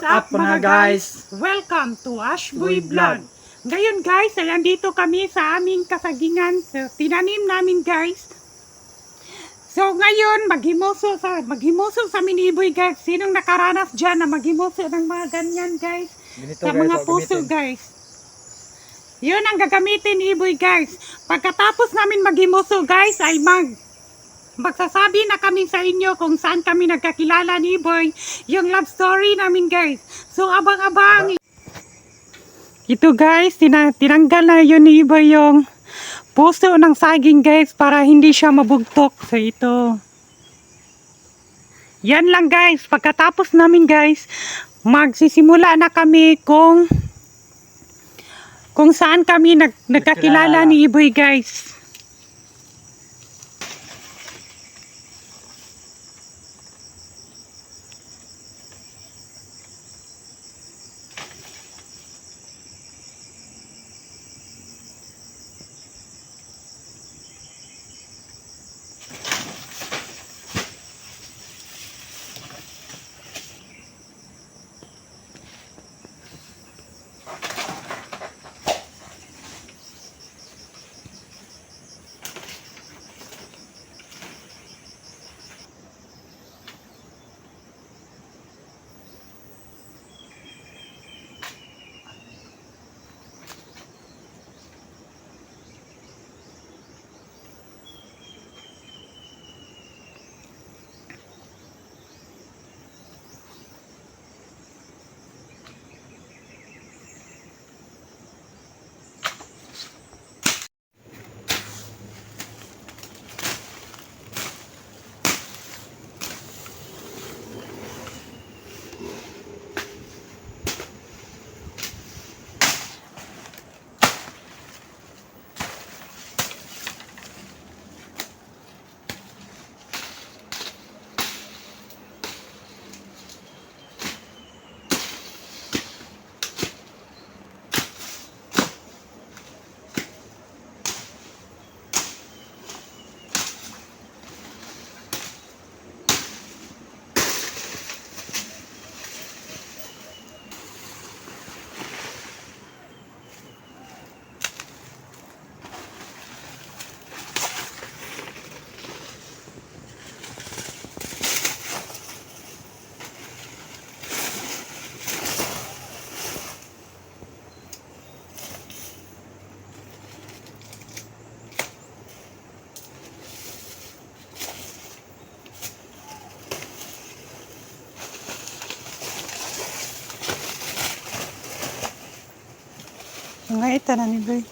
up mga guys? Welcome to Boy Ashboy Vlog. Vlog. Ngayon guys, ay andito kami sa aming kasagingan. So, tinanim namin guys. So ngayon, maghimuso sa miniboy guys. Sinong nakaranas dyan na maghimuso ng mga ganyan guys? Ganito Sa guys, mga puso gamitin. guys. Yun ang gagamitin ni Iboy guys. Pagkatapos namin maghimuso guys, ay magsasabi na kami sa inyo kung saan kami nagkakilala ni Iboy, yung love story namin guys. So abang-abang. Ito guys, tinanggal na yun ni Iboy yung puso ng saging guys para hindi siya mabugtok. So ito. Yan lang guys. Pagkatapos namin guys, magsisimula na kami kung saan kami nagkakilala ni Iboy guys. Nga ito na ni Iboy.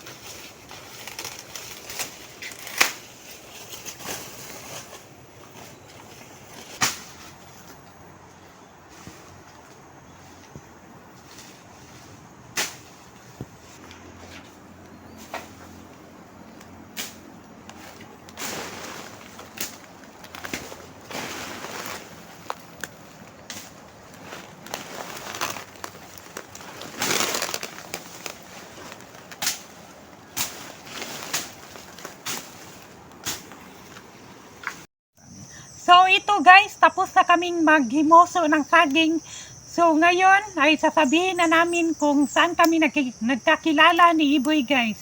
So ito guys, tapos na kaming maghimoso ng saging. So ngayon ay sasabihin na namin kung saan kami nagkakilala ni Iboy guys.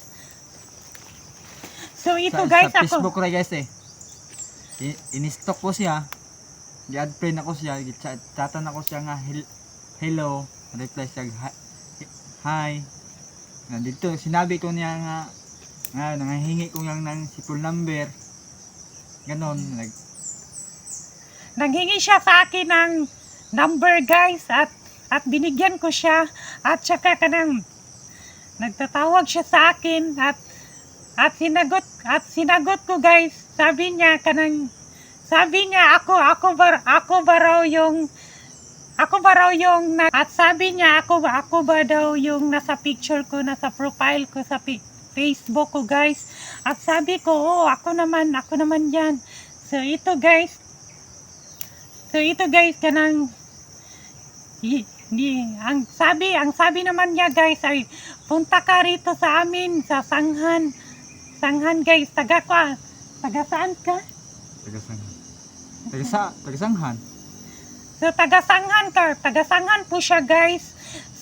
So ito guys, sa ako. Facebook ra guys in-stock ko siya. Gi-add friend ako siya, gi-chatan ako siya nga hello, reply siya hi. Nandito sinabi ko niya nga nangahingi ko lang ng cellphone number. Ganon, Nanghingi siya sa akin ng number guys at binigyan ko siya at saka kanang nagtatawag siya sa akin at sinagot ko guys. Sabi niya ako ba raw yung at sabi niya ako ba daw yung nasa picture ko, nasa profile ko sa Facebook ko guys. At sabi ko, oh, ako naman yan. So ito guys, kanang ang sabi naman niya guys ay punta ka rito sa amin sa Sanghan guys. Taga saan ka? taga Sanghan. So taga-Sanghan po siya guys.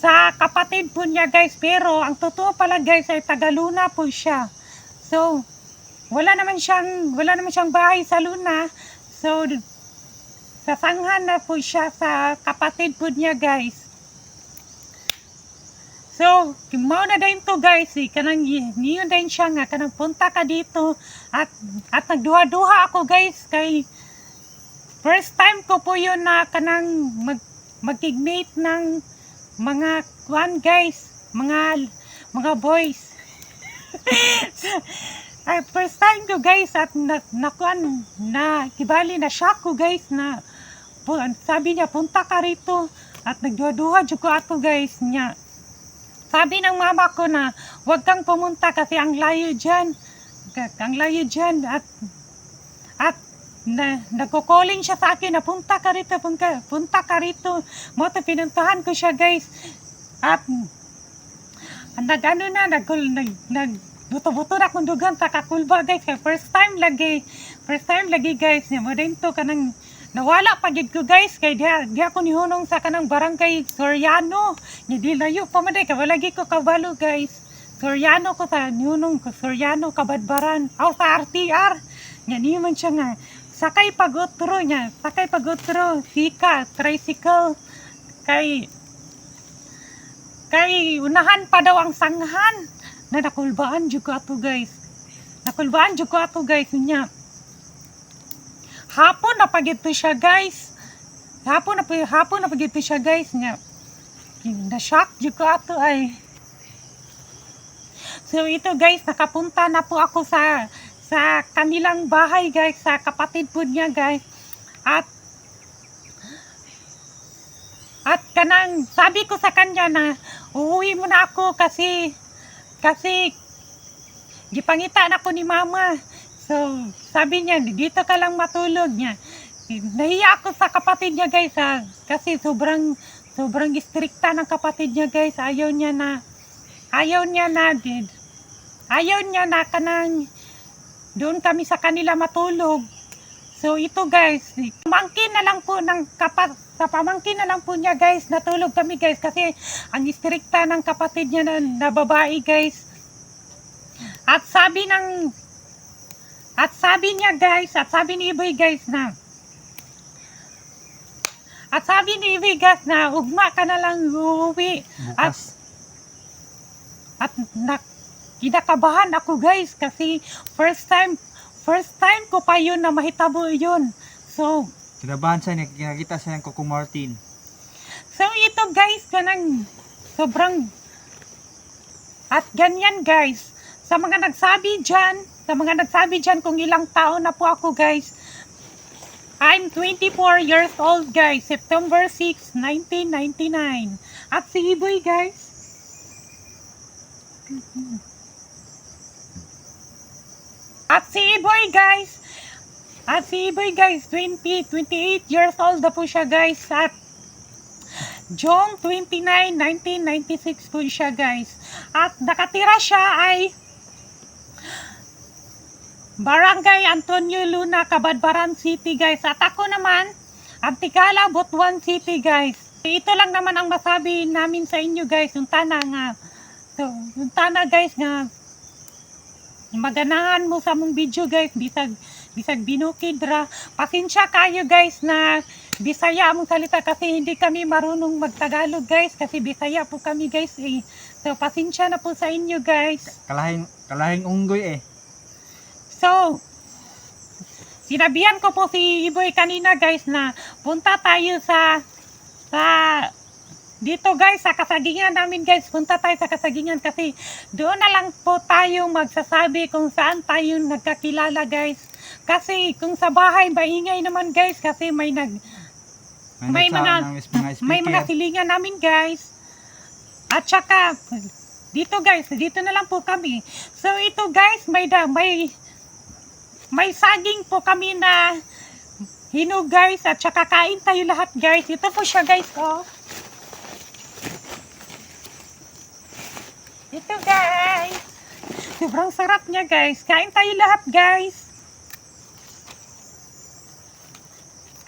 Sa kapatid po niya guys, pero ang totoo pala guys ay taga-Luna po siya. So wala naman siyang bahay sa Luna. So sa Sanghan na po siya sa kapatid po niya guys. So, mao na din to guys, kanang niyon din siya nga, kanang punta ka dito, at nagduha-duha ako guys, kay first time ko po yun na kanang mag-teammate ng mga guys, mga boys. Ay, first time ko guys, at kibali na shock ko guys, na sabi niya, punta ka rito, at nagduha-duha dyan ko ato guys niya. Sabi ng mama ko na, huwag kang pumunta kasi ang layo dyan. At nagko-calling siya sa akin na punta ka rito. Mo to pinuntahan ko siya guys. At nagbuto-buto na kung dugan sa Kakulba guys. Kaya first time lagi guys. Mo din to kanang nawala pagid ko guys, kay di ako nihunong sa kanang barangay Soriano. Di layo pa man kay lagi ko kabalo guys. Soriano ko sa nihunong ko, Soriano Kabadbaran. Aw sa RTR. Nya ni man siya nga sakay pagotro sika tricycle kay unahan pa daw ang Sanghan. Nakulbaan jud ko ato guys. Nya. Hapon na pagito siya guys. Nga. Na-shock jud ko ato ay. So ito guys, nakapunta na po ako sa kanilang bahay guys, sa kapatid po niya guys. At kanang sabi ko sa kanya na uuwi muna ako kasi gipangita na ko ni mama. So, sabi niya, dito ka lang matulog niya. Nahiya ako sa kapatid niya guys kasi sobrang istrikta ng kapatid niya guys. Ayaw niya na kanang doon kami sa kanila matulog. So, ito guys, pamangkin na lang po niya guys, natulog kami guys kasi ang istrikta ng kapatid niya na babae guys. At sabi ni Iboy guys na ugma ka na lang uuwi. Bukas. At kinakabahan ako guys kasi first time ko pa yun na mahitabo yun. So Kinabahan siya, nakikita siya ng Coco Martin. So ito guys, kanang sobrang at ganyan guys. Sa mga nagsabi dyan kung ilang taon na po ako guys. I'm 24 years old guys. September 6, 1999. At si Iboy guys. At si Iboy guys, 28 years old na po siya guys. At June 29, 1996 po siya guys. At nakatira siya ay Barangay Antonio Luna, Kabadbaran City guys. At ako naman, Antigala, Butuan City guys. Ito lang naman ang masabi namin sa inyo guys. Yung tana guys nga maganahan mo sa mong video guys. Bisag binukid ra. Pasensya kayo guys na Bisaya among salita kasi hindi kami marunong magtagalog guys. Kasi Bisaya po kami guys eh. So pasensya na po sa inyo guys. Kalahing unggoy eh. So, sinabihan ko po si Iboy kanina guys na punta tayo sa dito guys sa kasagingan namin guys. Punta tayo sa kasagingan kasi doon na lang po tayo magsasabi kung saan tayo nagkakilala guys. Kasi kung sa bahay maingay naman guys kasi may mga silingan namin guys. At saka dito guys, dito na lang po kami. So ito guys, may saging po kami na hinog guys at saka kain tayo lahat guys. Ito po siya guys oh. Ito guys. Sobrang sarap niya guys. Kain tayo lahat guys.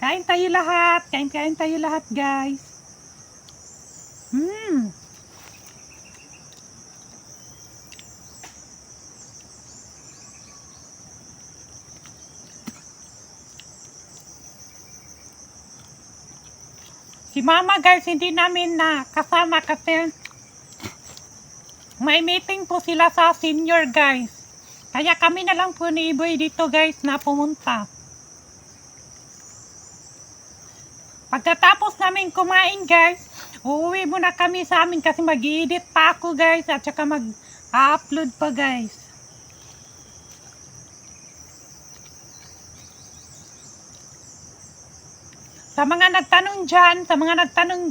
Kain tayo lahat. Kain tayo lahat, guys. Si Mama, guys, hindi namin na kasama kasi may meeting po sila sa senior, guys. Kaya kami na lang po ni Iboy dito, guys, na pumunta. Pagkatapos namin kumain, guys, uuwi muna kami sa amin kasi mag-i-edit pa ako, guys, at saka mag-upload pa, guys. Sa mga nagtanong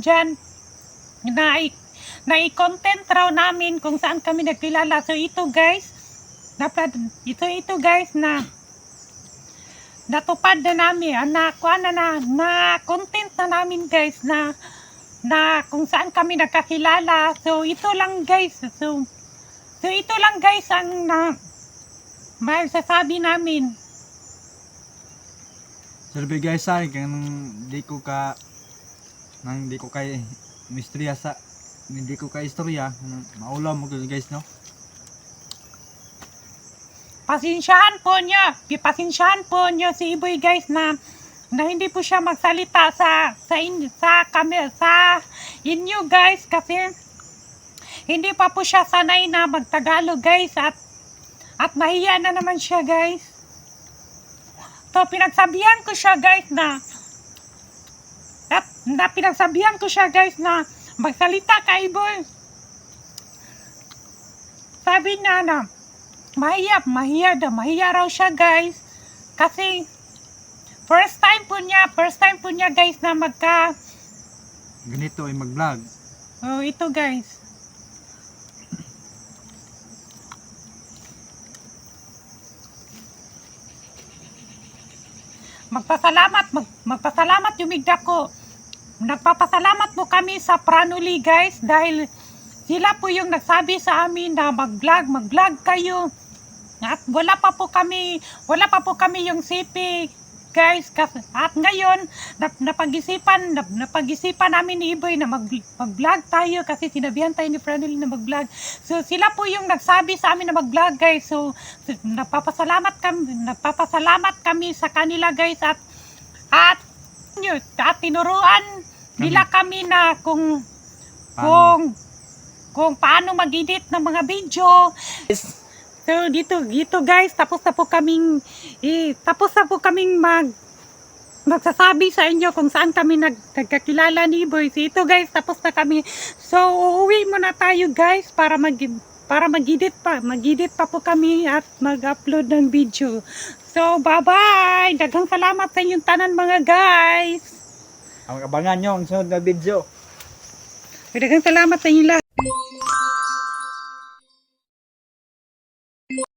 dyan, na i-content raw namin kung saan kami nagkilala. So ito guys, ito guys na natupad na namin, na content na namin guys na kung saan kami nagkakilala. So ito lang guys, so ito lang guys ang may sasabi namin. Sabi guys sa akin, hindi ko kay misterya sa hindi ko kay istorya, maulam mo guys no. Pasensyahan po niyo si Iboy guys na hindi po siya magsalita sa inyo guys kasi hindi pa po siya sanay na magtagalog guys at mahiya na naman siya guys. So pinagsabihan ko siya guys na magsalita ka Iboy. Sabi na mahiya raw siya guys kasi first time po niya guys na ganito ay mag-vlog. Oh, ito guys. Magpasalamat yung migda ko. Nagpapasalamat po kami sa Pranuli guys dahil sila po yung nagsabi sa amin na mag-vlog kayo. At wala pa po kami yung CP guys. At ngayon napag-isipan namin ni Iboy na mag-vlog tayo kasi sinabihan tayo ni Pranuli na mag-vlog. So sila po yung nagsabi sa amin na mag-vlog guys. So nagpapasalamat kami sa kanila guys at tinuruan nila kami na kung paano mag-edit ng mga video. So dito guys, tapos na po kaming magsasabi sa inyo kung saan kami nagkakilala ni Iboy. So ito guys, tapos na kami. So uuwi muna tayo guys para mag-edit pa po kami at mag-upload ng video. So bye-bye. Daghang salamat sa inyong tanan mga guys. Ang abangan nyo ang sunod na video. Daghang salamat sa inyo lahat.